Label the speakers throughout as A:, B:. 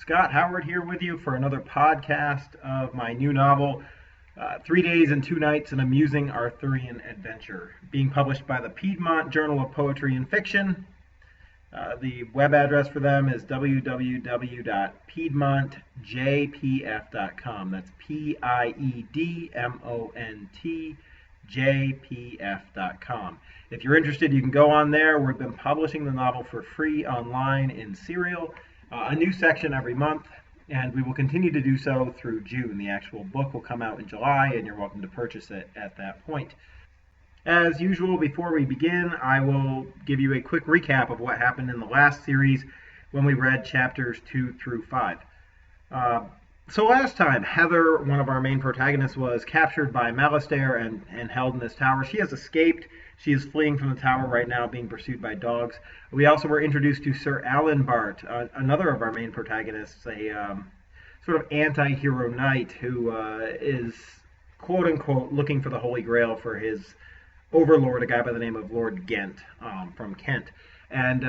A: Scott Howard here with you for another podcast of my new novel, 3 Days and 2 Nights, an Amusing Arthurian Adventure, being published by the Piedmont Journal of Poetry and Fiction. The web address for them is www.piedmontjpf.com. That's piedmontjpf.com. If you're interested, you can go on there. We've been publishing the novel for free online in serial, a new section every month, and we will continue to do so through June. The actual book will come out in July, and you're welcome to purchase it at that point. As usual, before we begin, I will give you a quick recap of what happened in the last series when we read chapters 2 through 5. So last time, Heather, one of our main protagonists, was captured by Malastair and held in this tower. She has escaped. She is fleeing from the tower right now, being pursued by dogs. We also were introduced to Sir Alanbart, another of our main protagonists, a sort of anti-hero knight who is, quote-unquote, looking for the Holy Grail for his overlord, a guy by the name of Lord Ghent from Kent. And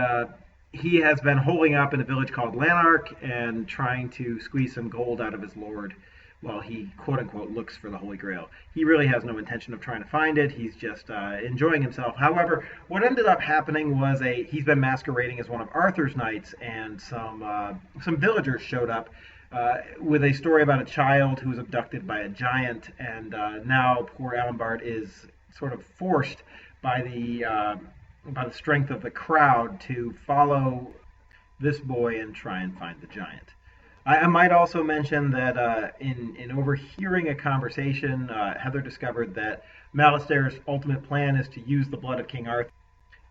A: he has been holding up in a village called Lanark and trying to squeeze some gold out of his lord while he, quote-unquote, looks for the Holy Grail. He really has no intention of trying to find it. He's just enjoying himself. However, what ended up happening was he's been masquerading as one of Arthur's knights, and some villagers showed up with a story about a child who was abducted by a giant, and now poor Aelfric is sort of forced by the strength of the crowd to follow this boy and try and find the giant. I might also mention that in overhearing a conversation, Heather discovered that Malastair's ultimate plan is to use the blood of King Arthur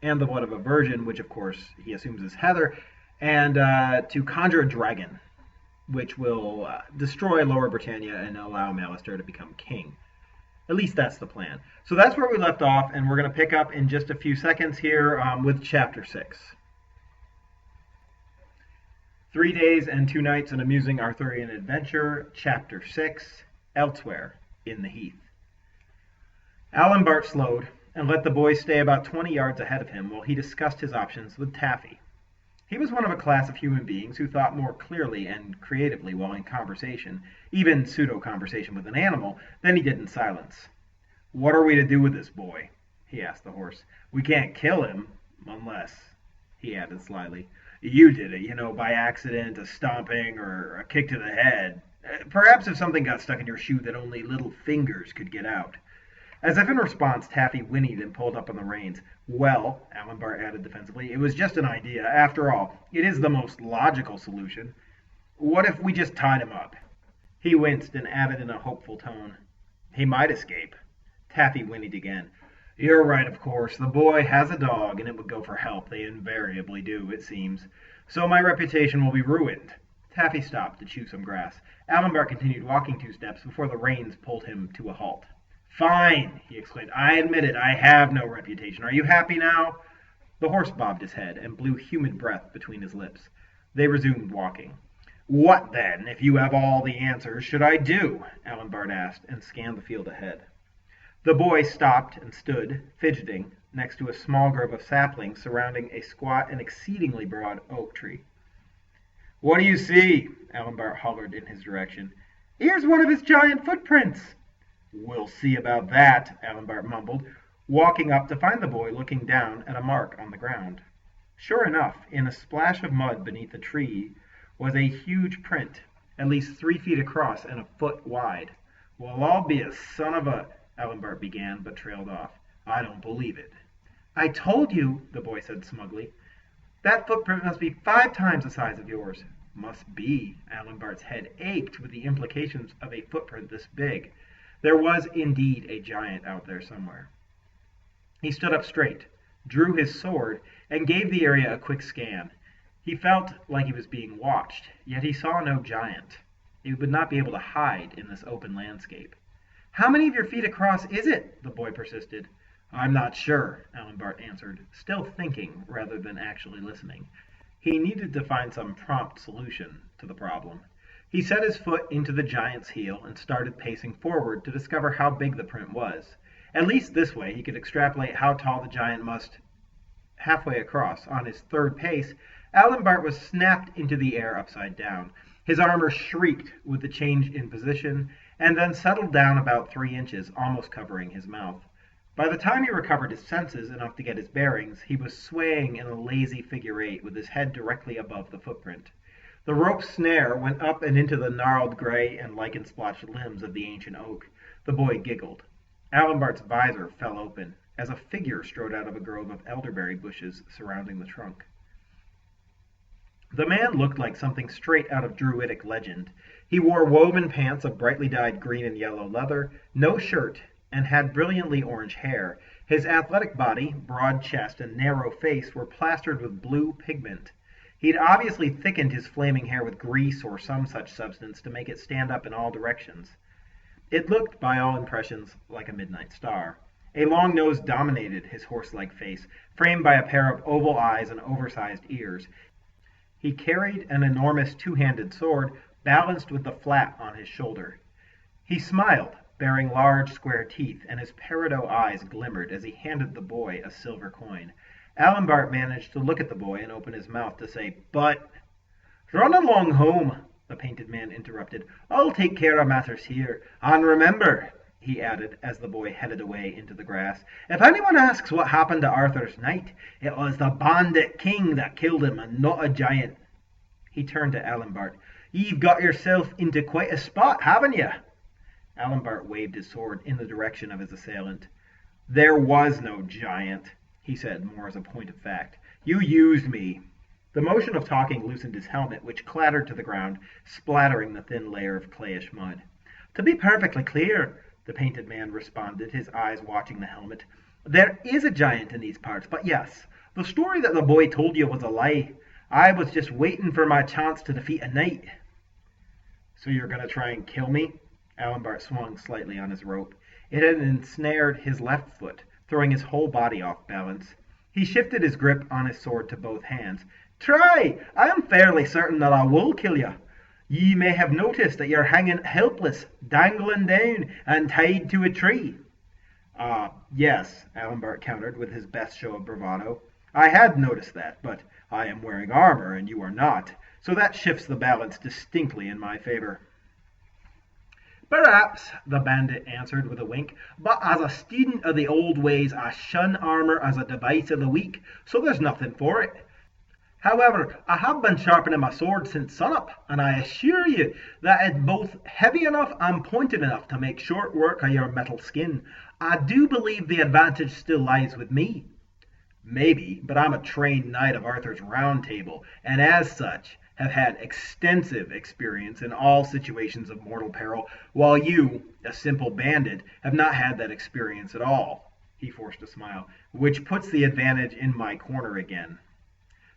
A: and the blood of a virgin, which of course he assumes is Heather, and to conjure a dragon, which will destroy Lower Britannia and allow Malastair to become king. At least that's the plan. So that's where we left off, and we're going to pick up in just a few seconds here with Chapter 6. 3 Days and 2 Nights, an Amusing Arthurian Adventure, Chapter 6, Elsewhere in the Heath. Alanbart slowed and let the boy stay about 20 yards ahead of him while he discussed his options with Taffy. He was one of a class of human beings who thought more clearly and creatively while in conversation, even pseudo-conversation with an animal, than he did in silence. "What are we to do with this boy?" he asked the horse. "We can't kill him, unless," he added slyly, "you did it, by accident, a stomping or a kick to the head. Perhaps if something got stuck in your shoe that only little fingers could get out." As if in response, Taffy whinnied and pulled up on the reins. "Well," Alanbart added defensively, "it was just an idea. After all, it is the most logical solution. What if we just tied him up?" He winced and added in a hopeful tone, "He might escape." Taffy whinnied again. "You're right, of course. The boy has a dog, and it would go for help. They invariably do, it seems. So my reputation will be ruined." Taffy stopped to chew some grass. Alanbart continued walking 2 steps before the reins pulled him to a halt. "Fine," he exclaimed. "I admit it. I have no reputation. Are you happy now?" The horse bobbed his head and blew humid breath between his lips. They resumed walking. "What, then, if you have all the answers, should I do?" Alanbart asked, and scanned the field ahead. The boy stopped and stood, fidgeting, next to a small grove of saplings surrounding a squat and exceedingly broad oak tree. "What do you see?" Alanbart hollered in his direction. "Here's one of his giant footprints." "We'll see about that," Alanbart mumbled, walking up to find the boy looking down at a mark on the ground. Sure enough, in a splash of mud beneath the tree was a huge print, at least 3 feet across and a foot wide. "Well, I'll be a son of a—" Alanbart began, but trailed off. "I don't believe it." "I told you," the boy said smugly. "That footprint must be 5 times the size of yours." Must be. Alanbart's head ached with the implications of a footprint this big. There was indeed a giant out there somewhere. He stood up straight, drew his sword, and gave the area a quick scan. He felt like he was being watched, yet he saw no giant. He would not be able to hide in this open landscape. "How many of your feet across is it?" the boy persisted. "I'm not sure," Alanbart answered, still thinking rather than actually listening. He needed to find some prompt solution to the problem. He set his foot into the giant's heel and started pacing forward to discover how big the print was. At least this way he could extrapolate how tall the giant must. Halfway across, on his third pace, Aelfric was snapped into the air upside down. His armor shrieked with the change in position, and then settled down about 3 inches, almost covering his mouth. By the time he recovered his senses enough to get his bearings, he was swaying in a lazy figure eight with his head directly above the footprint. The rope snare went up and into the gnarled gray and lichen-splotched limbs of the ancient oak. The boy giggled. Aelfric's visor fell open, as a figure strode out of a grove of elderberry bushes surrounding the trunk. The man looked like something straight out of Druidic legend. He wore woven pants of brightly dyed green and yellow leather, no shirt, and had brilliantly orange hair. His athletic body, broad chest, and narrow face were plastered with blue pigment. He'd obviously thickened his flaming hair with grease or some such substance to make it stand up in all directions. It looked, by all impressions, like a midnight star. A long nose dominated his horse-like face, framed by a pair of oval eyes and oversized ears. He carried an enormous two-handed sword, balanced with the flat on his shoulder. He smiled, bearing large square teeth, and his peridot eyes glimmered as he handed the boy a silver coin. Aelfric managed to look at the boy and open his mouth to say, "But—" "Run along home," the painted man interrupted. "I'll take care of matters here. And remember," he added, as the boy headed away into the grass, "if anyone asks what happened to Arthur's knight, it was the bandit king that killed him, and not a giant." He turned to Aelfric. "You've got yourself into quite a spot, haven't you?" Aelfric waved his sword in the direction of his assailant. "There was no giant," he said, more as a point of fact. "You used me." The motion of talking loosened his helmet, which clattered to the ground, splattering the thin layer of clayish mud. "To be perfectly clear," the painted man responded, his eyes watching the helmet, "there is a giant in these parts, but yes, the story that the boy told you was a lie. I was just waiting for my chance to defeat a knight." "So you're going to try and kill me?" Aelfric swung slightly on his rope. It had ensnared his left foot, throwing his whole body off balance. He shifted his grip on his sword to both hands. "Try! I am fairly certain that I will kill you. Ye may have noticed that you're hanging helpless, dangling down, and tied to a tree." Yes," Aelfric countered with his best show of bravado. "I had noticed that, but I am wearing armor, and you are not, so that shifts the balance distinctly in my favor." "Perhaps," the bandit answered with a wink, "but as a student of the old ways, I shun armor as a device of the weak, so there's nothing for it. However, I have been sharpening my sword since sunup, and I assure you that it's both heavy enough and pointed enough to make short work of your metal skin. I do believe the advantage still lies with me." "Maybe, but I'm a trained knight of Arthur's Round Table, and as such have had extensive experience in all situations of mortal peril, while you, a simple bandit, have not had that experience at all." He forced a smile, "which puts the advantage in my corner again."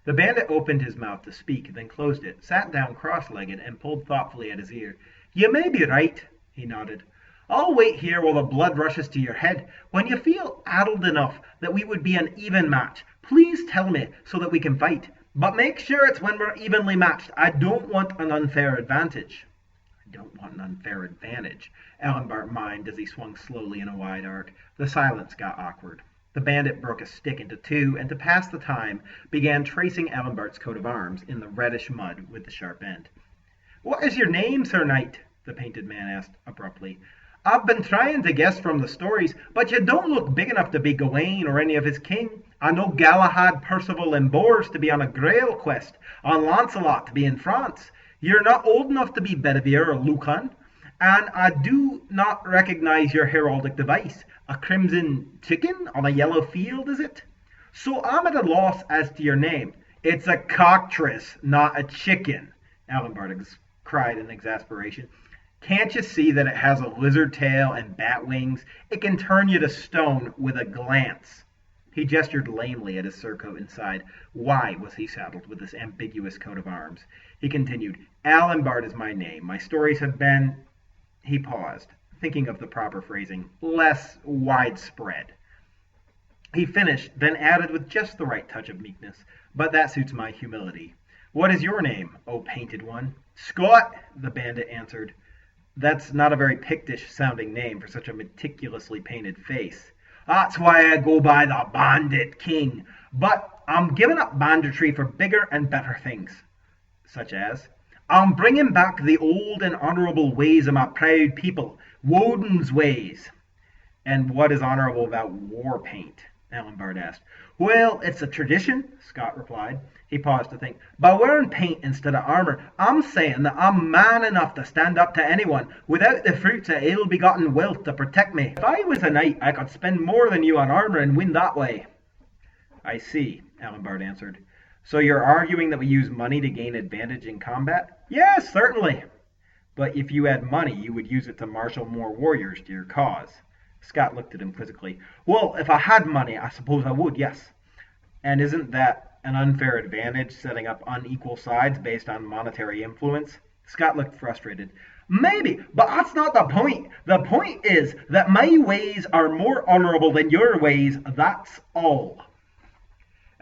A: The bandit opened his mouth to speak, then closed it, sat down cross-legged, and pulled thoughtfully at his ear. "You may be right," he nodded. "I'll wait here while the blood rushes to your head. When you feel addled enough that we would be an even match, please tell me so that we can fight. But make sure it's when we're evenly matched. I don't want an unfair advantage." "I don't want an unfair advantage," Aelfric mimed as he swung slowly in a wide arc. The silence got awkward. The bandit broke a stick into two, and to pass the time, began tracing Aelfric's coat of arms in the reddish mud with the sharp end. "What is your name, Sir Knight?" the painted man asked abruptly. "I've been trying to guess from the stories, but you don't look big enough to be Gawain or any of his kin. I know Galahad, Percival, and Bors to be on a Grail quest, and Lancelot to be in France. You're not old enough to be Bedivere or Lucan, and I do not recognize your heraldic device. A crimson chicken on a yellow field, is it? So I'm at a loss as to your name." "It's a cockatrice, not a chicken," Aelfric cried in exasperation. "Can't you see that it has a lizard tail and bat wings? It can turn you to stone with a glance." He gestured lamely at his surcoat inside. Why was he saddled with this ambiguous coat of arms? He continued, "Aelfric is my name. My stories have been—" He paused, thinking of the proper phrasing, "less widespread." He finished, then added with just the right touch of meekness, "But that suits my humility. What is your name, O painted one?" "Scot," the bandit answered. "That's not a very Pictish-sounding name for such a meticulously painted face." That's why I go by the Bandit King. But I'm giving up banditry for bigger and better things, such as I'm bringing back the old and honourable ways of my proud people, Woden's ways. And what is honourable about war paint? Aelfric asked. Well, it's a tradition, Scot replied. He paused to think. By wearing paint instead of armour, I'm saying that I'm man enough to stand up to anyone without the fruits of ill-begotten wealth to protect me. If I was a knight, I could spend more than you on armour and win that way. I see, Aelfric answered. So you're arguing that we use money to gain advantage in combat? Yes, certainly. But if you had money, you would use it to marshal more warriors to your cause. Scot looked at him quizzically. Well, if I had money, I suppose I would, yes. And isn't that an unfair advantage, setting up unequal sides based on monetary influence? Scot looked frustrated. Maybe, but that's not the point. The point is that my ways are more honourable than your ways, that's all.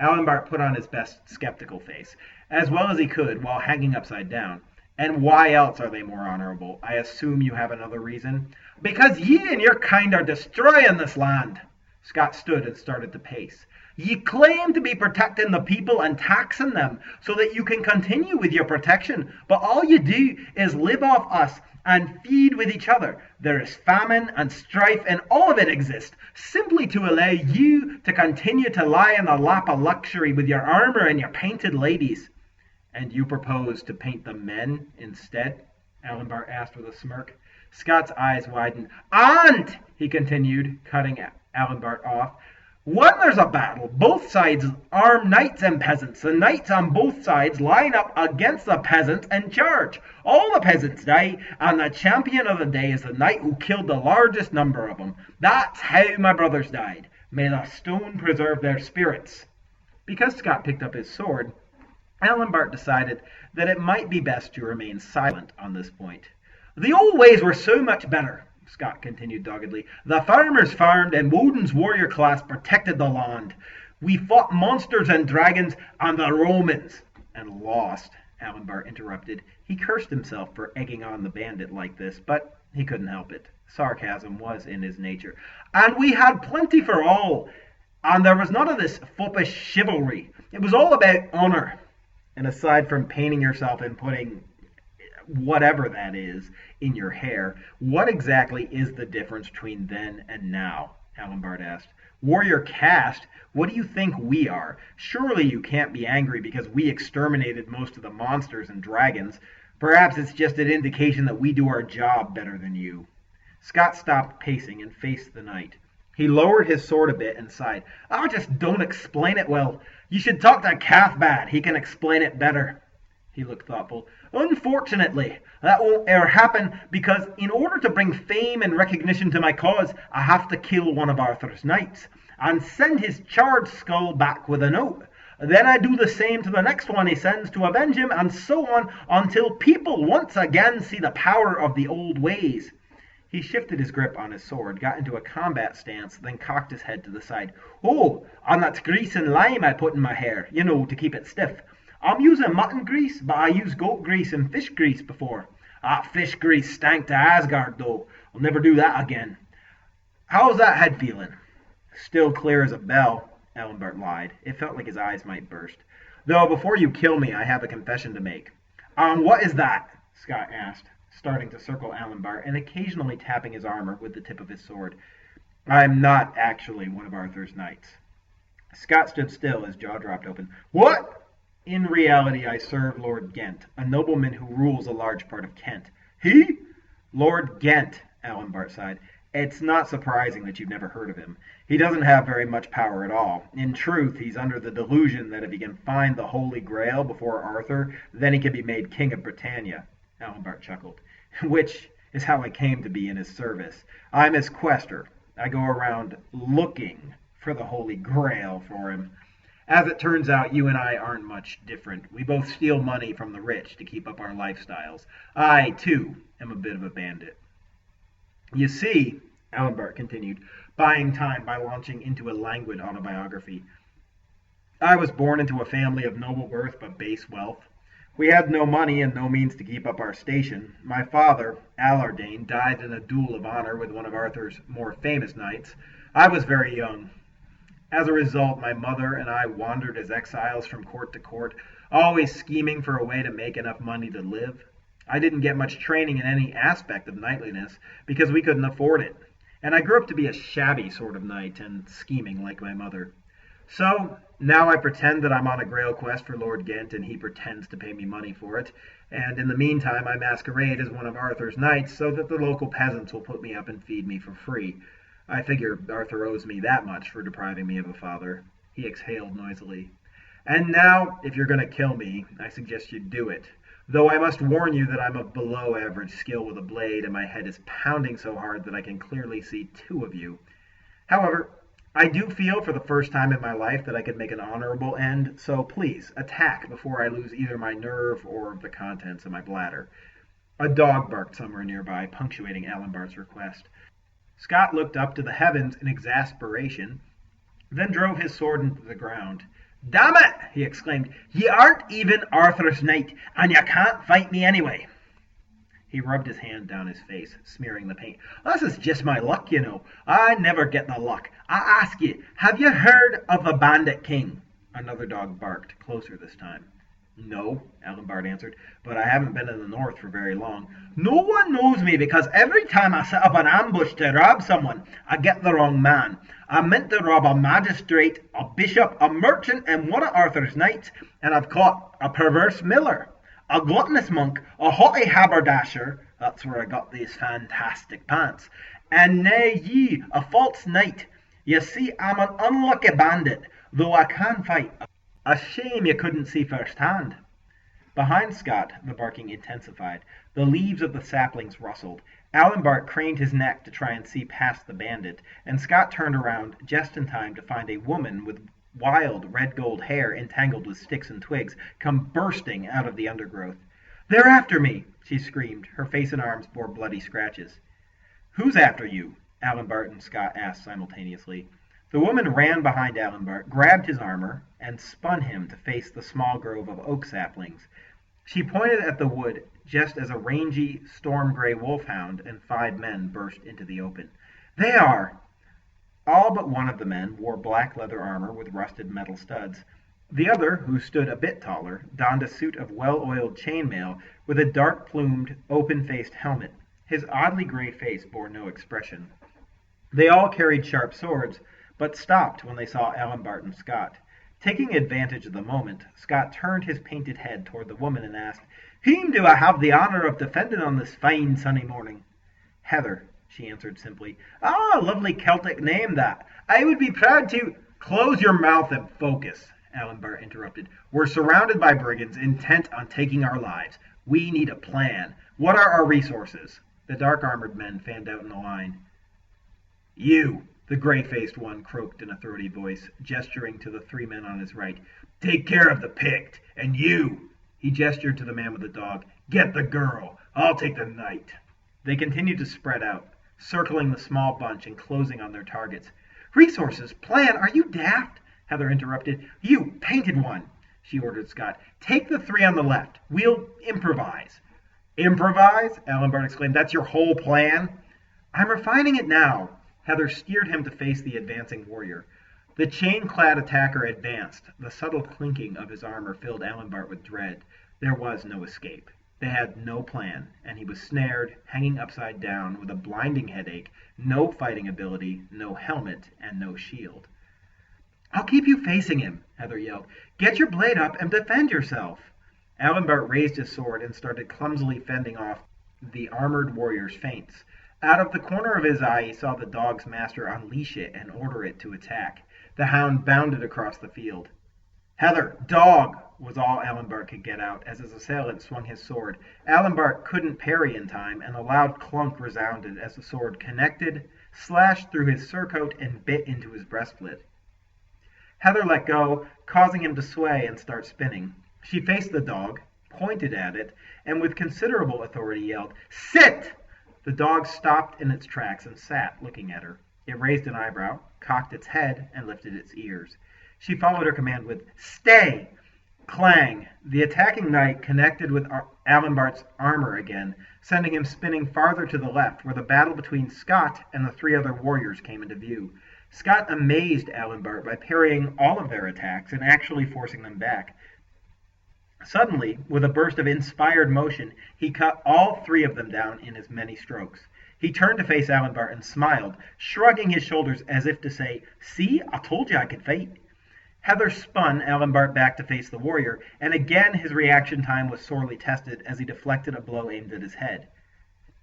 A: Aelfric put on his best skeptical face, as well as he could, while hanging upside down. And why else are they more honourable? I assume you have another reason? Because ye and your kind are destroying this land. Scot stood and started to pace. Ye claim to be protecting the people and taxing them so that you can continue with your protection, but all you do is live off us and feed with each other. There is famine and strife, and all of it exists simply to allow you to continue to lie in the lap of luxury with your armour and your painted ladies. And you propose to paint the men instead? Aelfric asked with a smirk. Scot's eyes widened. And, he continued, cutting Aelfric off, when there's a battle, both sides arm knights and peasants. The knights on both sides line up against the peasants and charge. All the peasants die, and the champion of the day is the knight who killed the largest number of them. That's how my brothers died. May the stone preserve their spirits. Because Scot picked up his sword, Aelfric decided that it might be best to remain silent on this point. The old ways were so much better, Scot continued doggedly. The farmers farmed, and Woden's warrior class protected the land. We fought monsters and dragons and the Romans. And lost, Aelfric interrupted. He cursed himself for egging on the bandit like this, but he couldn't help it. Sarcasm was in his nature. And we had plenty for all, and there was none of this foppish chivalry. It was all about honour. And aside from painting yourself and putting whatever that is in your hair, what exactly is the difference between then and now? Aelfric asked. Warrior caste, what do you think we are? Surely you can't be angry because we exterminated most of the monsters and dragons. Perhaps it's just an indication that we do our job better than you. Scot stopped pacing and faced the knight. He lowered his sword a bit and sighed. I just don't explain it well. You should talk to Cathbad. He can explain it better. He looked thoughtful. Unfortunately, that won't ever happen, because in order to bring fame and recognition to my cause, I have to kill one of Arthur's knights and send his charred skull back with a note. Then I do the same to the next one he sends to avenge him, and so on, until people once again see the power of the old ways. He shifted his grip on his sword, got into a combat stance, then cocked his head to the side. Oh, and that's grease and lime I put in my hair, to keep it stiff. I'm using mutton grease, but I used goat grease and fish grease before. That fish grease stank to Asgard, though. I'll never do that again. How's that head feeling? Still clear as a bell, Aelfric lied. It felt like his eyes might burst. Though before you kill me, I have a confession to make. What is that? Scot asked, starting to circle Aelfric and occasionally tapping his armor with the tip of his sword. I'm not actually one of Arthur's knights. Scot stood still, his jaw dropped open. What? In reality, I serve Lord Ghent, a nobleman who rules a large part of Kent. He? Lord Ghent, Aelfric sighed. It's not surprising that you've never heard of him. He doesn't have very much power at all. In truth, he's under the delusion that if he can find the Holy Grail before Arthur, then he can be made King of Britannia. Aelfric chuckled. Which is how I came to be in his service. I'm his quester. I go around looking for the Holy Grail for him. As it turns out, you and I aren't much different. We both steal money from the rich to keep up our lifestyles. I, too, am a bit of a bandit. You see, Aelfric continued, buying time by launching into a languid autobiography, I was born into a family of noble birth but base wealth. We had no money and no means to keep up our station. My father, Alardane, died in a duel of honor with one of Arthur's more famous knights. I was very young. As a result, my mother and I wandered as exiles from court to court, always scheming for a way to make enough money to live. I didn't get much training in any aspect of knightliness because we couldn't afford it, and I grew up to be a shabby sort of knight and scheming like my mother. So now I pretend that I'm on a grail quest for Lord Ghent, and he pretends to pay me money for it, and in the meantime I masquerade as one of Arthur's knights so that the local peasants will put me up and feed me for free. I figure Arthur owes me that much for depriving me of a father. He exhaled noisily. And now, if you're going to kill me, I suggest you do it. Though I must warn you that I'm of below average skill with a blade, and my head is pounding so hard that I can clearly see two of you. However, I do feel for the first time in my life that I could make an honorable end, so please, attack before I lose either my nerve or the contents of my bladder. A dog barked somewhere nearby, punctuating Alanbart's request. Scot looked up to the heavens in exasperation, then drove his sword into the ground. "Damn it!" he exclaimed. "Ye aren't even Arthur's knight, and ye can't fight me anyway." He rubbed his hand down his face, smearing the paint. "This is just my luck, you know. I never get the luck. I ask ye, have you heard of the Bandit King?" Another dog barked, closer this time. "No," Alanbart answered, "but I haven't been in the north for very long." "No one knows me because every time I set up an ambush to rob someone, I get the wrong man. I meant to rob a magistrate, a bishop, a merchant, and one of Arthur's knights, and I've caught a perverse miller, a gluttonous monk, a haughty haberdasher, that's where I got these fantastic pants, and nay ye, a false knight. You see, I'm an unlucky bandit, though I can fight. A shame you couldn't see firsthand." Behind Scot, the barking intensified. The leaves of the saplings rustled. Alanbart craned his neck to try and see past the bandit, and Scot turned around just in time to find a woman with wild red-gold hair entangled with sticks and twigs come bursting out of the undergrowth. "They're after me!" she screamed. Her face and arms bore bloody scratches. "Who's after you?" Alanbart and Scot asked simultaneously. The woman ran behind Alanbart, grabbed his armor, and spun him to face the small grove of oak saplings. She pointed at the wood just as a rangy, storm-gray wolfhound and 5 men burst into the open. "They are!" All but one of the men wore black leather armor with rusted metal studs. The other, who stood a bit taller, donned a suit of well-oiled chainmail with a dark-plumed, open-faced helmet. His oddly gray face bore no expression. They all carried sharp swords, but stopped when they saw Alanbart and Scot. Taking advantage of the moment, Scot turned his painted head toward the woman and asked, "Whom do I have the honor of defending on this fine sunny morning?" "Heather," she answered simply. "Ah, lovely Celtic name that. I would be proud to—" "Close your mouth and focus," Alanbart interrupted. "We're surrounded by brigands intent on taking our lives. We need a plan. What are our resources?" The dark-armored men fanned out in a line. "You," the gray-faced one croaked in a throaty voice, gesturing to the 3 men on his right. "Take care of the Pict. And you," he gestured to the man with the dog, "get the girl. I'll take the knight." They continued to spread out, circling the small bunch and closing on their targets. "Resources? Plan? Are you daft?" Heather interrupted. "You, painted one," she ordered Scot. "Take the 3 on the left. We'll improvise." "Improvise?" Alanbart exclaimed. "That's your whole plan?" "I'm refining it now." Heather steered him to face the advancing warrior. The chain-clad attacker advanced. The subtle clinking of his armor filled Alanbart with dread. There was no escape. They had no plan, and he was snared, hanging upside down, with a blinding headache, no fighting ability, no helmet, and no shield. "I'll keep you facing him," Heather yelled. "Get your blade up and defend yourself." Alanbart raised his sword and started clumsily fending off the armored warrior's feints. Out of the corner of his eye he saw the dog's master unleash it and order it to attack. The hound bounded across the field. "Heather, dog!" was all Alanbart could get out as his assailant swung his sword. Alanbart couldn't parry in time, and a loud clunk resounded as the sword connected, slashed through his surcoat, and bit into his breastplate. Heather let go, causing him to sway and start spinning. She faced the dog, pointed at it, and with considerable authority yelled, "Sit!" The dog stopped in its tracks and sat, looking at her. It raised an eyebrow, cocked its head, and lifted its ears. She followed her command with, "Stay!" Clang! The attacking knight connected with Alanbart's armor again, sending him spinning farther to the left, where the battle between Scot and the 3 other warriors came into view. Scot amazed Aelfric by parrying all of their attacks and actually forcing them back. Suddenly, with a burst of inspired motion, he cut all three of them down in as many strokes. He turned to face Aelfric and smiled, shrugging his shoulders as if to say, "See, I told you I could fight." Heather spun Aelfric back to face the warrior, and again his reaction time was sorely tested as he deflected a blow aimed at his head.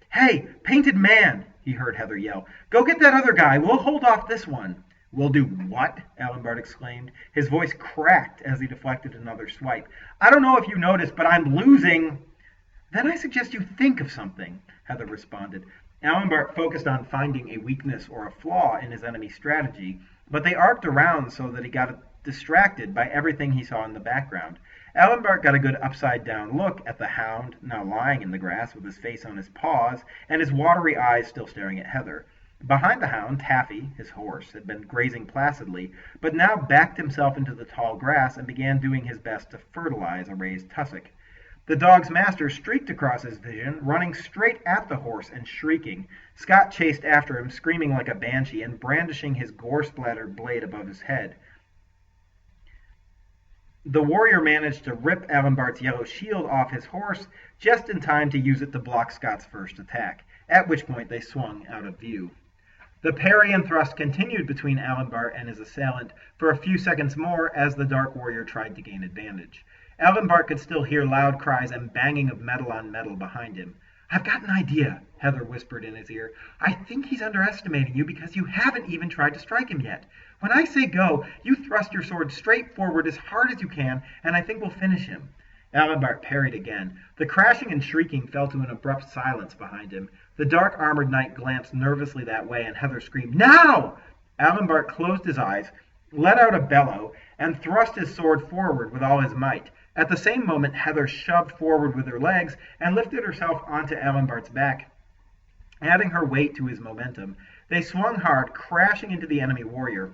A: "Hey, painted man!" he heard Heather yell. "Go get that other guy. We'll hold off this one." "We'll do what?" Aelfric exclaimed. His voice cracked as he deflected another swipe. "I don't know if you noticed, but I'm losing." "Then I suggest you think of something," Heather responded. Aelfric focused on finding a weakness or a flaw in his enemy's strategy, but they arced around so that he got distracted by everything he saw in the background. Aelfric got a good upside-down look at the hound, now lying in the grass with his face on his paws, and his watery eyes still staring at Heather. Behind the hound, Taffy, his horse, had been grazing placidly, but now backed himself into the tall grass and began doing his best to fertilize a raised tussock. The dog's master streaked across his vision, running straight at the horse and shrieking. Scot chased after him, screaming like a banshee and brandishing his gore-splattered blade above his head. The warrior managed to rip Aelfric's yellow shield off his horse just in time to use it to block Scot's first attack, at which point they swung out of view. The parry and thrust continued between Aelfric and his assailant for a few seconds more as the dark warrior tried to gain advantage. Aelfric could still hear loud cries and banging of metal on metal behind him. "I've got an idea," Heather whispered in his ear. "I think he's underestimating you because you haven't even tried to strike him yet. When I say go, you thrust your sword straight forward as hard as you can, and I think we'll finish him." Aelfric parried again. The crashing and shrieking fell to an abrupt silence behind him. The dark-armored knight glanced nervously that way, and Heather screamed, "Now!" Aelfric closed his eyes, let out a bellow, and thrust his sword forward with all his might. At the same moment, Heather shoved forward with her legs and lifted herself onto Aelfric's back, adding her weight to his momentum. They swung hard, crashing into the enemy warrior.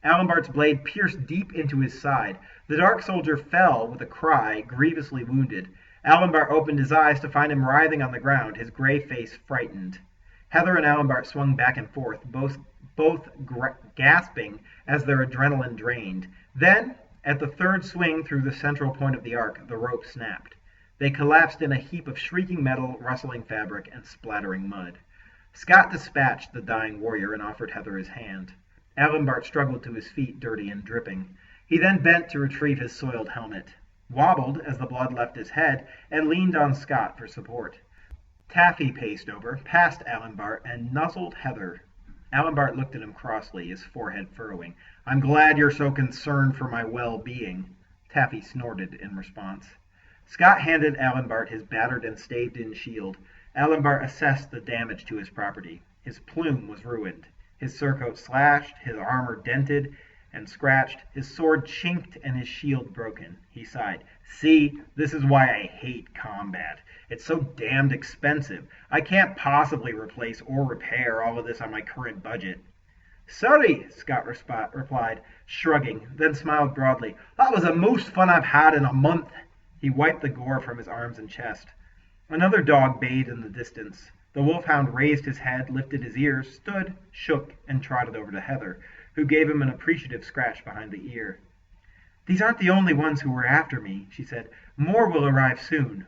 A: Aelfric's blade pierced deep into his side. The dark soldier fell with a cry, grievously wounded. Aelfric opened his eyes to find him writhing on the ground, his gray face frightened. Heather and Aelfric swung back and forth, both gasping as their adrenaline drained. Then, at the third swing through the central point of the arc, the rope snapped. They collapsed in a heap of shrieking metal, rustling fabric, and splattering mud. Scot dispatched the dying warrior and offered Heather his hand. Aelfric struggled to his feet, dirty and dripping. He then bent to retrieve his soiled helmet, wobbled as the blood left his head, and leaned on Scot for support. Taffy paced over, past Aelfric, and nuzzled Heather. Aelfric looked at him crossly, his forehead furrowing. "I'm glad you're so concerned for my well-being." Taffy snorted in response. Scot handed Aelfric his battered and staved-in shield. Aelfric assessed the damage to his property. His plume was ruined. His surcoat slashed, his armor dented and scratched, his sword chinked, and his shield broken. He sighed. "See, this is why I hate combat. It's so damned expensive. I can't possibly replace or repair all of this on my current budget." "Sorry," Scot replied, shrugging, then smiled broadly. "That was the most fun I've had in a month." He wiped the gore from his arms and chest. Another dog bayed in the distance. The wolfhound raised his head, lifted his ears, stood, shook, and trotted over to Heather, who gave him an appreciative scratch behind the ear. "These aren't the only ones who were after me," she said. "More will arrive soon."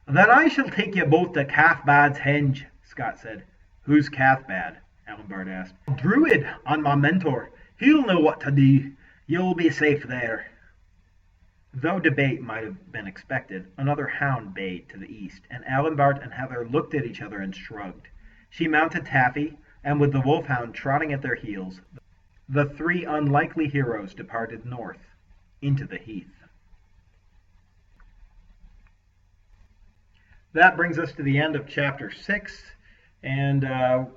A: "Then I shall take you both to Cathbad's henge," Scot said. "Who's Cathbad?" Aelfric asked. "Druid and my mentor. He'll know what to do. You'll be safe there." Though debate might have been expected, another hound bayed to the east, and Aelfric and Heather looked at each other and shrugged. She mounted Taffy, and with the wolfhound trotting at their heels, the three unlikely heroes departed north into the heath. That brings us to the end of Chapter 6, and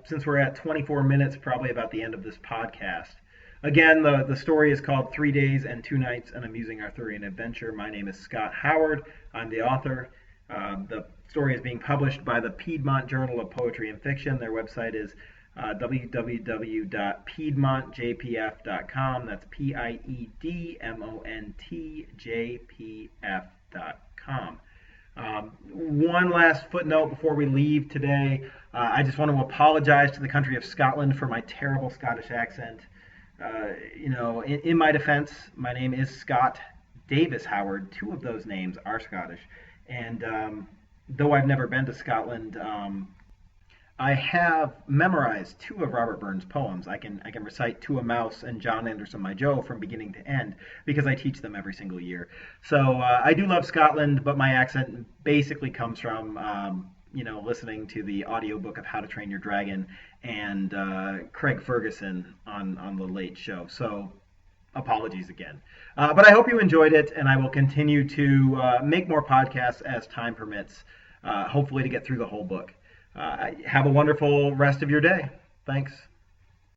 A: since we're at 24 minutes, probably about the end of this podcast. Again, the story is called 3 Days and 2 Nights, An Amusing Arthurian Adventure. My name is Scot Howard. I'm the author. The story is being published by the Piedmont Journal of Poetry and Fiction. Their website is www.piedmontjpf.com. That's PIEDMONTJPF.com. One last footnote before we leave today. I just want to apologize to the country of Scotland for my terrible Scottish accent. In my defense, my name is Scot Davis Howard. Two of those names are Scottish. And though I've never been to Scotland, I have memorized two of Robert Burns' poems. I can recite To a Mouse and John Anderson My Joe from beginning to end because I teach them every single year. So I do love Scotland, but my accent basically comes from listening to the audiobook of How to Train Your Dragon and Craig Ferguson on the Late Show. So apologies again. But I hope you enjoyed it, and I will continue to make more podcasts as time permits, hopefully to get through the whole book. Have a wonderful rest of your day. Thanks.